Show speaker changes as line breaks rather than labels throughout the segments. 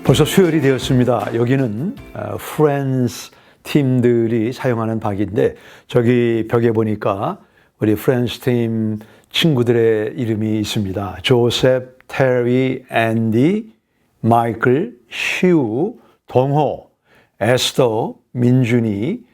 벌써 수요일이 되었습니다. 여기는 프렌즈 팀들이 사용하는 박인데 저기 벽에 보니까 우리 프렌즈 팀 친구들의 이름이 있습니다. 조셉, 테리, 앤디, 마이클, 시우, 동호, 에스더, 민준이,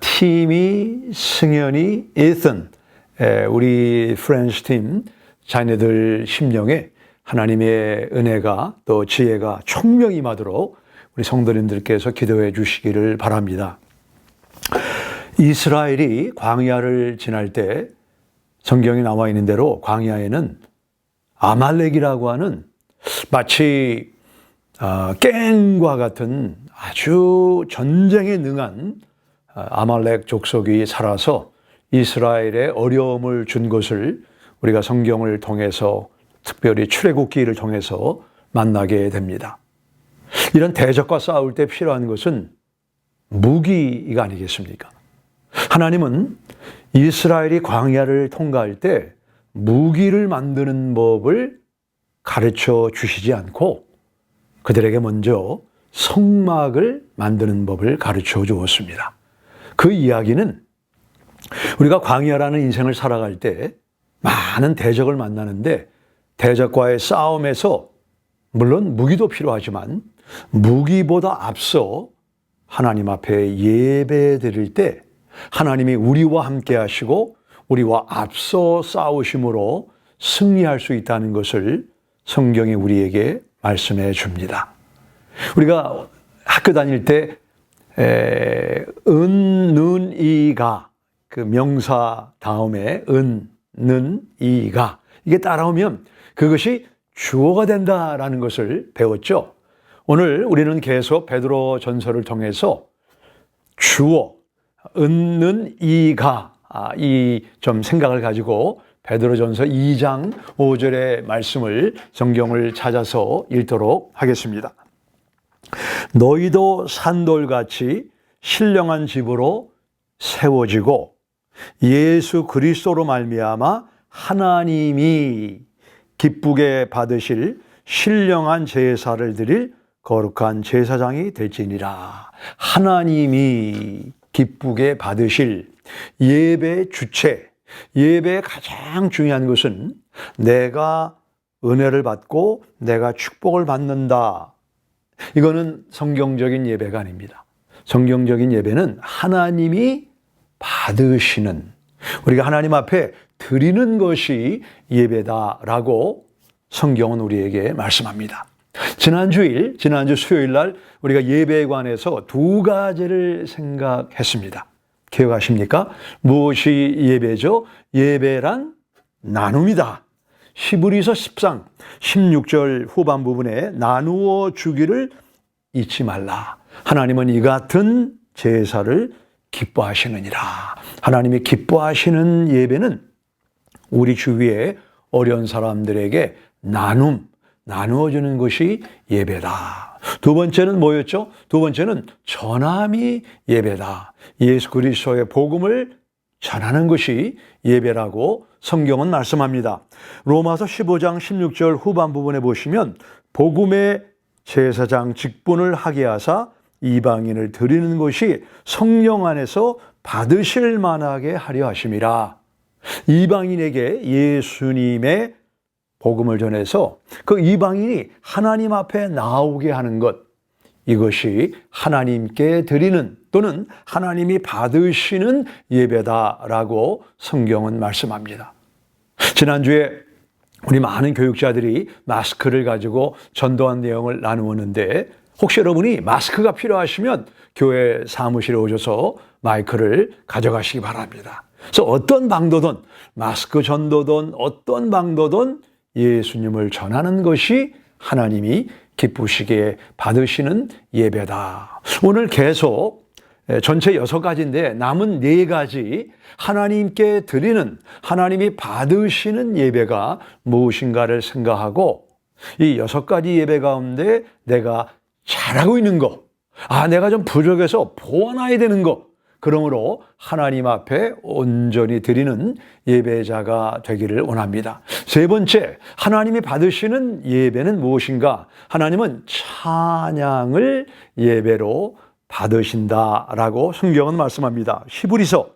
티미, 승현이, 이튼, 우리 프렌즈 팀 자녀들 심령에 하나님의 은혜가 또 지혜가 총명히 임하도록 우리 성도님들께서 기도해 주시기를 바랍니다. 이스라엘이 광야를 지날 때 성경에 나와 있는 대로 광야에는 아말렉이라고 하는 마치 깽과 같은 아주 전쟁에 능한 아말렉 족속이 살아서 이스라엘에 어려움을 준 것을 우리가 성경을 통해서 특별히 출애굽기를 통해서 만나게 됩니다. 이런 대적과 싸울 때 필요한 것은 무기가 아니겠습니까? 하나님은 이스라엘이 광야를 통과할 때 무기를 만드는 법을 가르쳐 주시지 않고 그들에게 먼저 성막을 만드는 법을 가르쳐 주었습니다. 그 이야기는 우리가 광야라는 인생을 살아갈 때 많은 대적을 만나는데 대적과의 싸움에서 물론 무기도 필요하지만 무기보다 앞서 하나님 앞에 예배 드릴 때 하나님이 우리와 함께 하시고 우리와 앞서 싸우심으로 승리할 수 있다는 것을 성경이 우리에게 말씀해 줍니다. 우리가 학교 다닐 때 은, 는, 이가 그 명사 다음에 은, 는, 이가 이게 따라오면 그것이 주어가 된다라는 것을 배웠죠. 오늘 우리는 계속 베드로 전서를 통해서 주어, 은는 이가 이 좀 생각을 가지고 베드로 전서 2장 5절의 말씀을 성경을 찾아서 읽도록 하겠습니다. 너희도 산돌같이 신령한 집으로 세워지고 예수 그리스도로 말미암아 하나님이 기쁘게 받으실 신령한 제사를 드릴 거룩한 제사장이 될지니라. 하나님이 기쁘게 받으실 예배 주체, 예배의 가장 중요한 것은 내가 은혜를 받고 내가 축복을 받는다. 이거는 성경적인 예배가 아닙니다. 성경적인 예배는 하나님이 받으시는, 우리가 하나님 앞에 드리는 것이 예배다라고 성경은 우리에게 말씀합니다. 지난주 수요일 날 우리가 예배에 관해서 두 가지를 생각했습니다. 기억하십니까? 무엇이 예배죠? 예배란 나눔이다. 히브리서 10장 16절 후반 부분에 나누어 주기를 잊지 말라. 하나님은 이 같은 제사를 기뻐하시느니라. 하나님이 기뻐하시는 예배는 우리 주위에 어려운 사람들에게 나누어주는 것이 예배다. 두 번째는 뭐였죠? 두 번째는 전함이 예배다. 예수 그리스도의 복음을 전하는 것이 예배라고 성경은 말씀합니다. 로마서 15장 16절 후반 부분에 보시면 복음의 제사장 직분을 하게 하사 이방인을 드리는 것이 성령 안에서 받으실 만하게 하려 하심이라. 이방인에게 예수님의 복음을 전해서 그 이방인이 하나님 앞에 나오게 하는 것, 이것이 하나님께 드리는 또는 하나님이 받으시는 예배다라고 성경은 말씀합니다. 지난주에 우리 많은 교육자들이 마스크를 가지고 전도한 내용을 나누었는데 혹시 여러분이 마스크가 필요하시면 교회 사무실에 오셔서 마이크를 가져가시기 바랍니다. 그래서 어떤 방도든 마스크 전도든 어떤 방도든 예수님을 전하는 것이 하나님이 기쁘시게 받으시는 예배다. 오늘 계속 전체 6가지인데 남은 4가지 하나님께 드리는, 하나님이 받으시는 예배가 무엇인가를 생각하고 이 6가지 예배 가운데 내가 잘하고 있는 거, 내가 좀 부족해서 보완해야 되는 거, 그러므로 하나님 앞에 온전히 드리는 예배자가 되기를 원합니다. 세 번째, 하나님이 받으시는 예배는 무엇인가? 하나님은 찬양을 예배로 받으신다라고 성경은 말씀합니다. 히브리서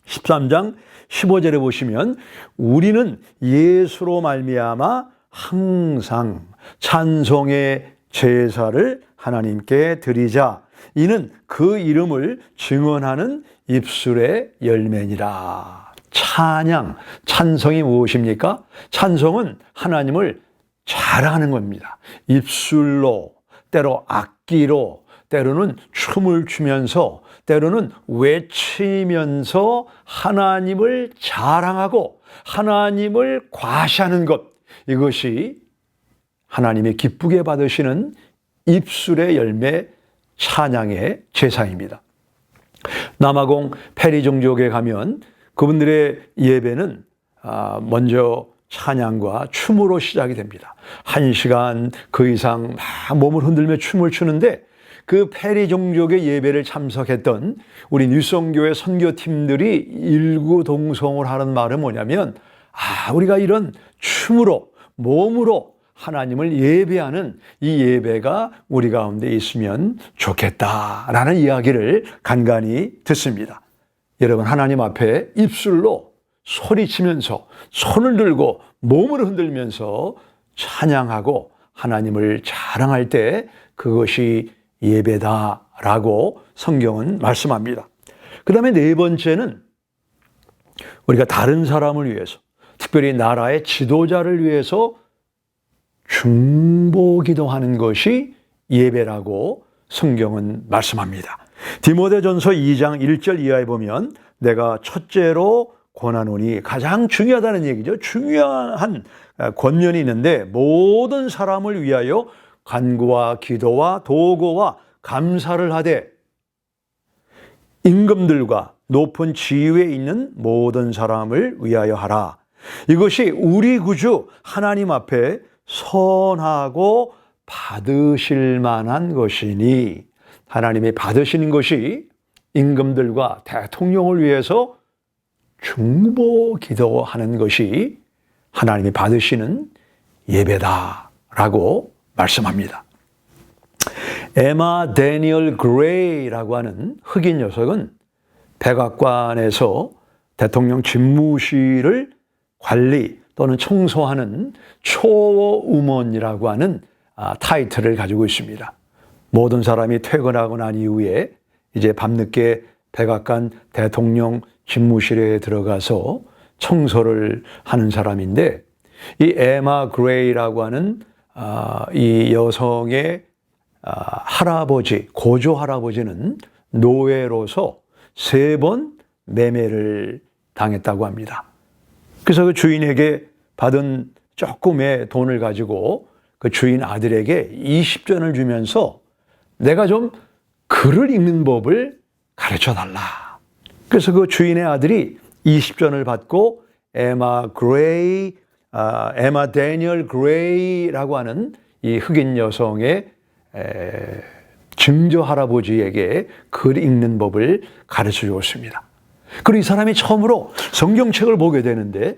13장 15절에 보시면 우리는 예수로 말미암아 항상 찬송의 제사를 하나님께 드리자. 이는 그 이름을 증언하는 입술의 열매니라. 찬양, 찬송이 무엇입니까? 찬송은 하나님을 자랑하는 겁니다. 입술로, 때로 악기로, 때로는 춤을 추면서, 때로는 외치면서 하나님을 자랑하고 하나님을 과시하는 것, 이것이 하나님이 기쁘게 받으시는 입술의 열매 찬양의 제사입니다. 남아공 페리 종족에 가면 그분들의 예배는 먼저 찬양과 춤으로 시작이 됩니다. 1시간 그 이상 막 몸을 흔들며 춤을 추는데 그 페리 종족의 예배를 참석했던 우리 뉴성교회 선교팀들이 일구동성을 하는 말은 뭐냐면 우리가 이런 춤으로 몸으로 하나님을 예배하는 이 예배가 우리 가운데 있으면 좋겠다라는 이야기를 간간히 듣습니다. 여러분, 하나님 앞에 입술로 소리치면서 손을 들고 몸을 흔들면서 찬양하고 하나님을 자랑할 때 그것이 예배다라고 성경은 말씀합니다. 그 다음에 네 번째는 우리가 다른 사람을 위해서, 특별히 나라의 지도자를 위해서 중보기도 하는 것이 예배라고 성경은 말씀합니다. 디모데전서 2장 1절 이하에 보면 내가 첫째로 권하노니, 가장 중요하다는 얘기죠. 중요한 권면이 있는데 모든 사람을 위하여 간구와 기도와 도고와 감사를 하되 임금들과 높은 지위에 있는 모든 사람을 위하여 하라. 이것이 우리 구주 하나님 앞에 선하고 받으실 만한 것이니, 하나님이 받으시는 것이 임금들과 대통령을 위해서 중보 기도하는 것이 하나님이 받으시는 예배다라고 말씀합니다. 에마 데니얼 그레이라고 하는 흑인 녀석은 백악관에서 대통령 집무실을 관리 또는 청소하는 초우먼이라고 하는 타이틀을 가지고 있습니다. 모든 사람이 퇴근하고 난 이후에 이제 밤늦게 백악관 대통령 집무실에 들어가서 청소를 하는 사람인데, 이 에마 그레이라고 하는 이 여성의 할아버지, 고조 할아버지는 노예로서 3번 매매를 당했다고 합니다. 그래서 그 주인에게 받은 조금의 돈을 가지고 그 주인 아들에게 20전을 주면서 내가 좀 글을 읽는 법을 가르쳐 달라. 그래서 그 주인의 아들이 20전을 받고 에마 데니얼 그레이라고 하는 이 흑인 여성의 증조 할아버지에게 글 읽는 법을 가르쳐 주었습니다. 그리고 이 사람이 처음으로 성경책을 보게 되는데,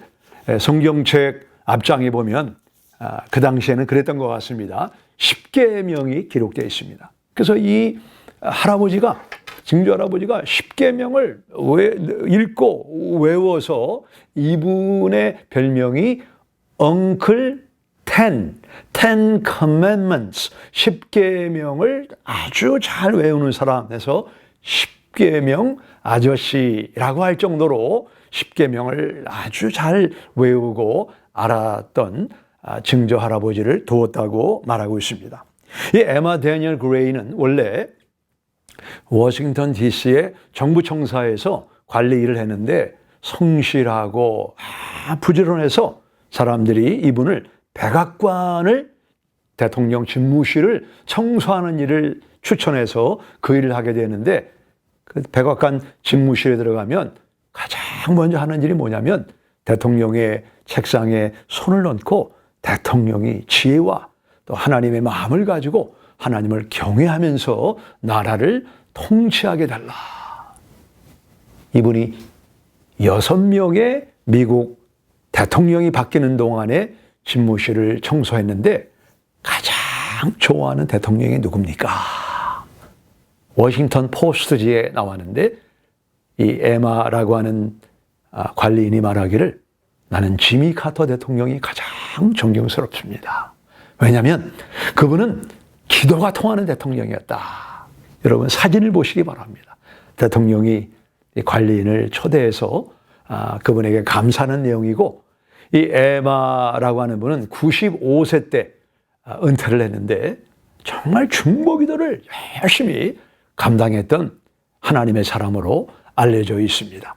성경책 앞장에 보면 그 당시에는 그랬던 것 같습니다. 10계명이 기록되어 있습니다. 그래서 이 할아버지가, 증조 할아버지가 10계명을 읽고 외워서 이분의 별명이 Uncle 10 Commandments, 10계명을 아주 잘 외우는 사람에서 10계명 아저씨라고 할 정도로 10계명을 아주 잘 외우고 알았던 증조 할아버지를 두었다고 말하고 있습니다. 이 에마 데니얼 그레이는 원래 워싱턴 DC의 정부청사에서 관리 일을 했는데 성실하고 부지런해서 사람들이 이분을 백악관을, 대통령 집무실을 청소하는 일을 추천해서 그 일을 하게 되는데, 그 백악관 집무실에 들어가면 가장 먼저 하는 일이 뭐냐면 대통령의 책상에 손을 얹고 대통령이 지혜와 또 하나님의 마음을 가지고 하나님을 경외하면서 나라를 통치하게 달라. 이분이 6명의 미국 대통령이 바뀌는 동안에 집무실을 청소했는데 가장 좋아하는 대통령이 누굽니까? 워싱턴 포스트지에 나왔는데 이 에마라고 하는 관리인이 말하기를 나는 지미 카터 대통령이 가장 존경스럽습니다. 왜냐하면 그분은 기도가 통하는 대통령이었다. 여러분 사진을 보시기 바랍니다. 대통령이 이 관리인을 초대해서 그분에게 감사하는 내용이고 이 에마라고 하는 분은 95세 때 은퇴를 했는데 정말 중보기도를 열심히 감당했던 하나님의 사람으로 알려져 있습니다.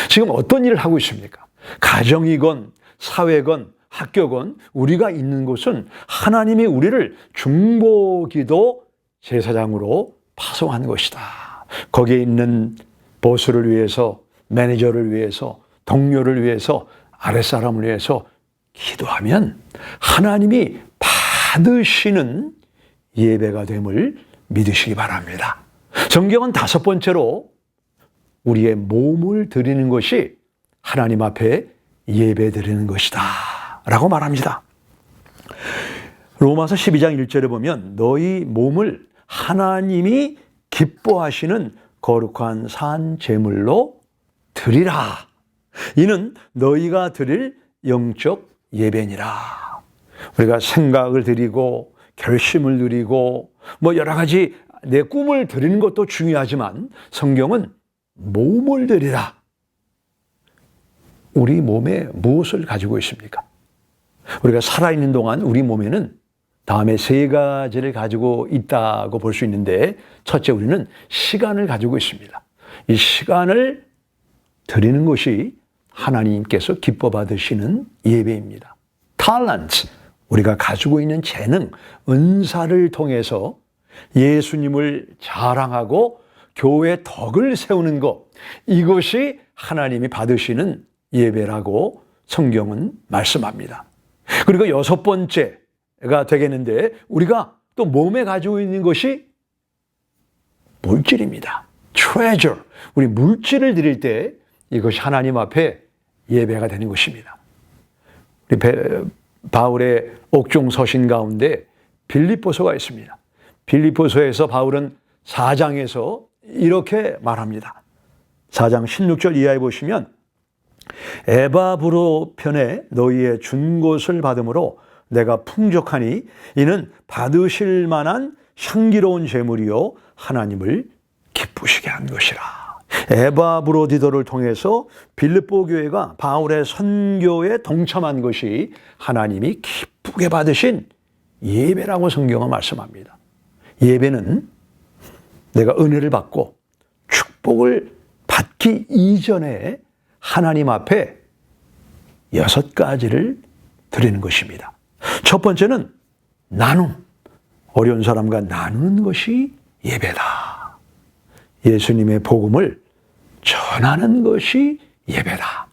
지금 어떤 일을 하고 있습니까? 가정이건 사회건 학교건 우리가 있는 곳은 하나님이 우리를 중보기도 제사장으로 파송한 것이다. 거기에 있는 보스를 위해서, 매니저를 위해서, 동료를 위해서, 아랫사람을 위해서 기도하면 하나님이 받으시는 예배가 됨을 믿으시기 바랍니다. 성경은 5번째로 우리의 몸을 드리는 것이 하나님 앞에 예배 드리는 것이다 라고 말합니다. 로마서 12장 1절에 보면 너희 몸을 하나님이 기뻐하시는 거룩한 산 제물로 드리라. 이는 너희가 드릴 영적 예배니라. 우리가 생각을 드리고 결심을 드리고 여러 가지 내 꿈을 드리는 것도 중요하지만 성경은 몸을 드리라. 우리 몸에 무엇을 가지고 있습니까? 우리가 살아있는 동안 우리 몸에는 다음에 3가지를 가지고 있다고 볼 수 있는데 첫째 우리는 시간을 가지고 있습니다. 이 시간을 드리는 것이 하나님께서 기뻐 받으시는 예배입니다. 탤런트, 우리가 가지고 있는 재능, 은사를 통해서 예수님을 자랑하고 교회의 덕을 세우는 것, 이것이 하나님이 받으시는 예배라고 성경은 말씀합니다. 그리고 6번째가 되겠는데 우리가 또 몸에 가지고 있는 것이 물질입니다. treasure, 우리 물질을 드릴 때 이것이 하나님 앞에 예배가 되는 것입니다. 우리 바울의 옥중 서신 가운데 빌립보서가 있습니다. 빌립보서에서 바울은 4장에서 이렇게 말합니다. 4장 16절 이하에 보시면 에바브로 편에 너희의 준 것을 받음으로 내가 풍족하니 이는 받으실 만한 향기로운 제물이요 하나님을 기쁘시게 한 것이라. 에바브로디도를 통해서 빌립보 교회가 바울의 선교에 동참한 것이 하나님이 기쁘게 받으신 예배라고 성경은 말씀합니다. 예배는 내가 은혜를 받고 축복을 받기 이전에 하나님 앞에 6가지를 드리는 것입니다. 첫 번째는 나눔, 어려운 사람과 나누는 것이 예배다. 예수님의 복음을 전하는 것이 예배다.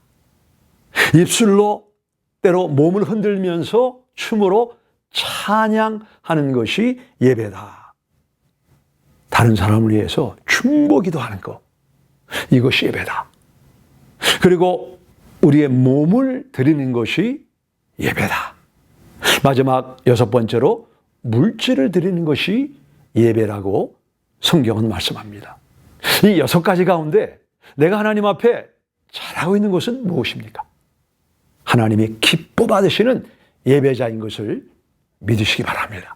입술로 때로 몸을 흔들면서 춤으로 찬양하는 것이 예배다. 다른 사람을 위해서 중보기도하는 것, 이것이 예배다. 그리고 우리의 몸을 드리는 것이 예배다. 마지막 6번째로 물질을 드리는 것이 예배라고 성경은 말씀합니다. 이 6가지 가운데 내가 하나님 앞에 잘하고 있는 것은 무엇입니까? 하나님이 기뻐 받으시는 예배자인 것을 믿으시기 바랍니다.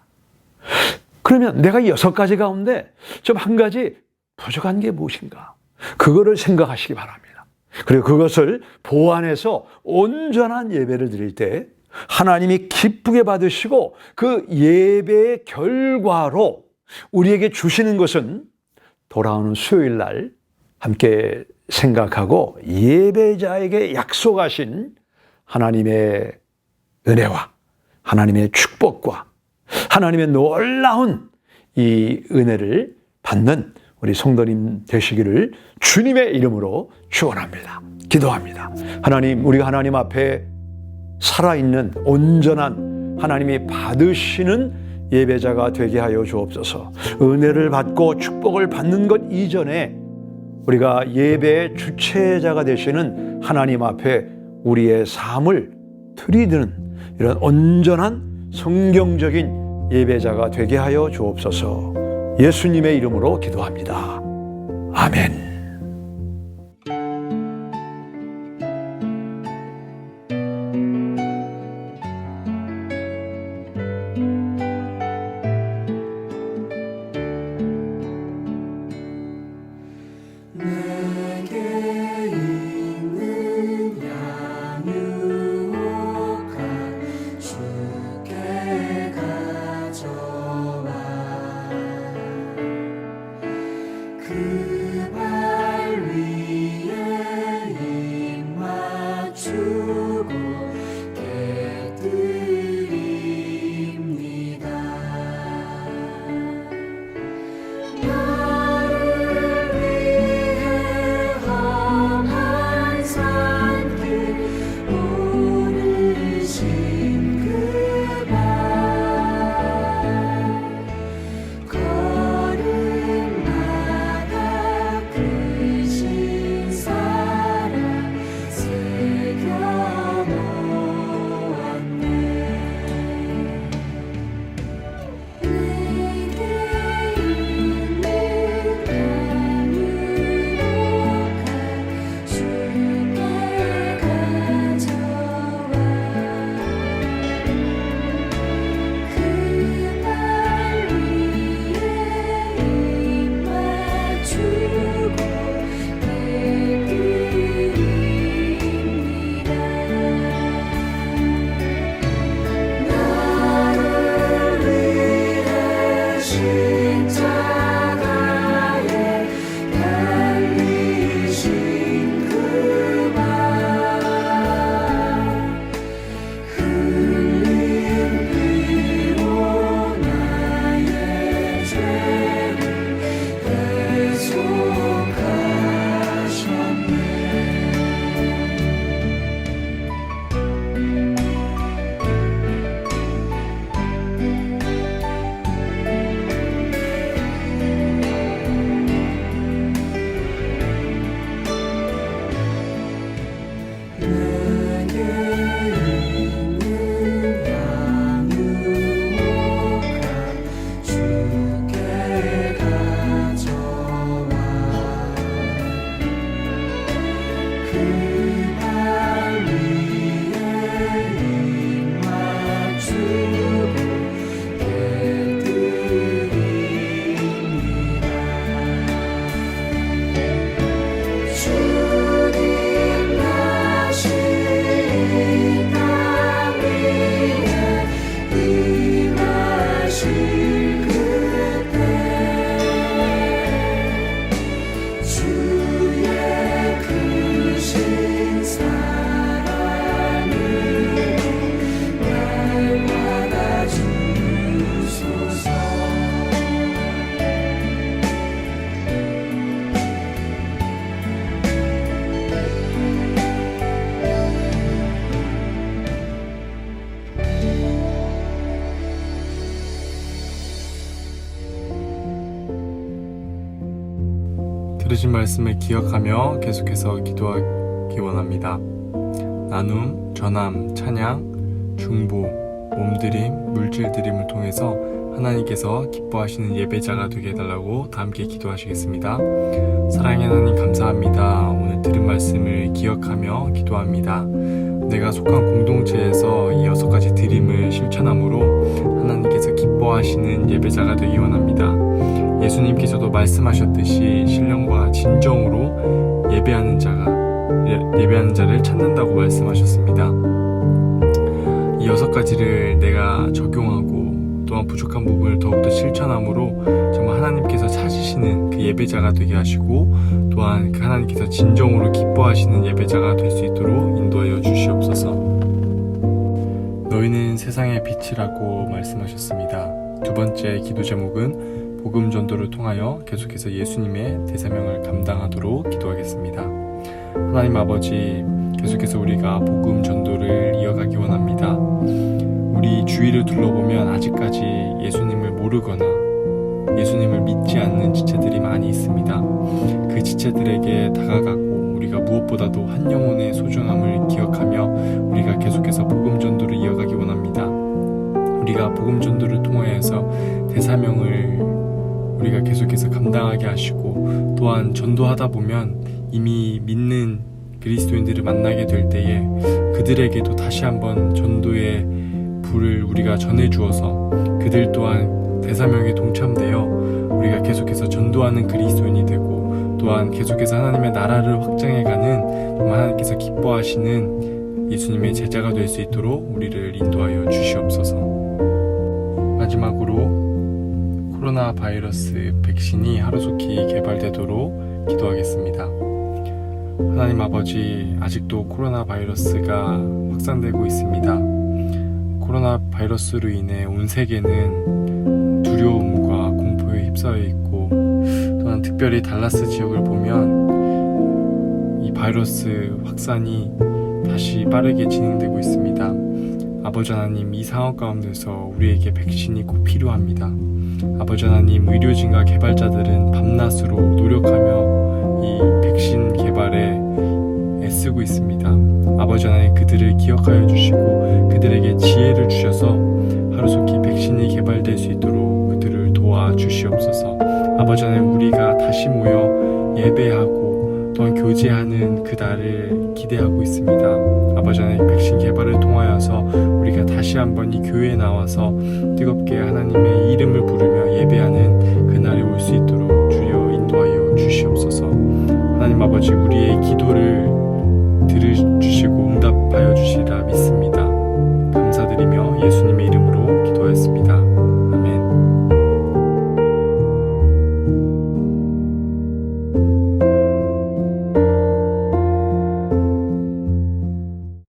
그러면 내가 이 6가지 가운데 좀 한 가지 부족한 게 무엇인가? 그거를 생각하시기 바랍니다. 그리고 그것을 보완해서 온전한 예배를 드릴 때 하나님이 기쁘게 받으시고 그 예배의 결과로 우리에게 주시는 것은 돌아오는 수요일 날 함께 생각하고 예배자에게 약속하신 하나님의 은혜와 하나님의 축복과 하나님의 놀라운 이 은혜를 받는 우리 성도님 되시기를 주님의 이름으로 축원합니다. 기도합니다. 하나님, 우리가 하나님 앞에 살아있는 온전한 하나님이 받으시는 예배자가 되게 하여 주옵소서. 은혜를 받고 축복을 받는 것 이전에 우리가 예배의 주체자가 되시는 하나님 앞에 우리의 삶을 들이드는 이런 온전한 성경적인 예배자가 되게 하여 주옵소서. 예수님의 이름으로 기도합니다. 아멘.
들으신 말씀을 기억하며 계속해서 기도하기 원합니다. 나눔, 전함, 찬양, 중보, 몸드림, 물질드림을 통해서 하나님께서 기뻐하시는 예배자가 되게 해달라고 다 함께 기도하시겠습니다. 사랑의 하나님 감사합니다. 오늘 들은 말씀을 기억하며 기도합니다. 내가 속한 공동체에서 이 6가지 드림을 실천함으로 하나님께서 기뻐하시는 예배자가 되기 원합니다. 예수님께서도 말씀하셨듯이 신령과 진정으로 예배하는 자를 찾는다고 말씀하셨습니다. 이 6가지를 내가 적용하고 또한 부족한 부분을 더욱더 실천함으로 정말 하나님께서 찾으시는 그 예배자가 되게 하시고 또한 그 하나님께서 진정으로 기뻐하시는 예배자가 될 수 있도록 인도하여 주시옵소서. 너희는 세상의 빛이라고 말씀하셨습니다. 두 번째 기도 제목은 복음 전도를 통하여 계속해서 예수님의 대사명을 감당하도록 기도하겠습니다. 하나님 아버지, 계속해서 우리가 복음 전도를 이어가기 원합니다. 우리 주위를 둘러보면 아직까지 예수님을 모르거나 예수님을 믿지 않는 지체들이 많이 있습니다. 그 지체들에게 다가가고 우리가 무엇보다도 한 영혼의 소중함을 기억하며 우리가 계속해서 복음 전도를 이어가기 원합니다. 우리가 복음 전도를 통하여서 대사명을 우리가 계속해서 감당하게 하시고, 또한 전도하다 보면 이미 믿는 그리스도인들을 만나게 될 때에 그들에게도 다시 한번 전도의 불을 우리가 전해주어서 그들 또한 대사명에 동참되어 우리가 계속해서 전도하는 그리스도인이 되고, 또한 계속해서 하나님의 나라를 확장해가는 정말 하나님께서 기뻐하시는 예수님의 제자가 될 수 있도록 우리를 인도하여 주시옵소서. 마지막으로 코로나 바이러스 백신이 하루속히 개발되도록 기도하겠습니다. 하나님 아버지, 아직도 코로나 바이러스가 확산되고 있습니다. 코로나 바이러스로 인해 온 세계는 두려움과 공포에 휩싸여 있고, 또한 특별히 달라스 지역을 보면 이 바이러스 확산이 다시 빠르게 진행되고 있습니다. 아버지 하나님, 이 상황 가운데서 우리에게 백신이 꼭 필요합니다. 아버지 하나님, 의료진과 개발자들은 밤낮으로 노력하며 이 백신 개발에 애쓰고 있습니다. 아버지 하나님, 그들을 기억하여 주시고 그들에게 지혜를 주셔서 하루속히 백신이 개발될 수 있도록 그들을 도와주시옵소서. 아버지 하나님, 우리가 다시 모여 예배하고 또한 교제하는 그 날을 기대하고 있습니다. 아버지 하나님, 백신 개발을 통하여서 우리가 다시 한번 이 교회에 나와서 뜨겁게 하나님의 이름을 부르며 예배하는 그 날이 올 수 있도록 주여 인도하여 주시옵소서. 하나님 아버지, 우리의 기도를 들으주시고 응답하여 주시리라 믿습니다. 감사드리며 예수님의 이름으로 기도하였습니다.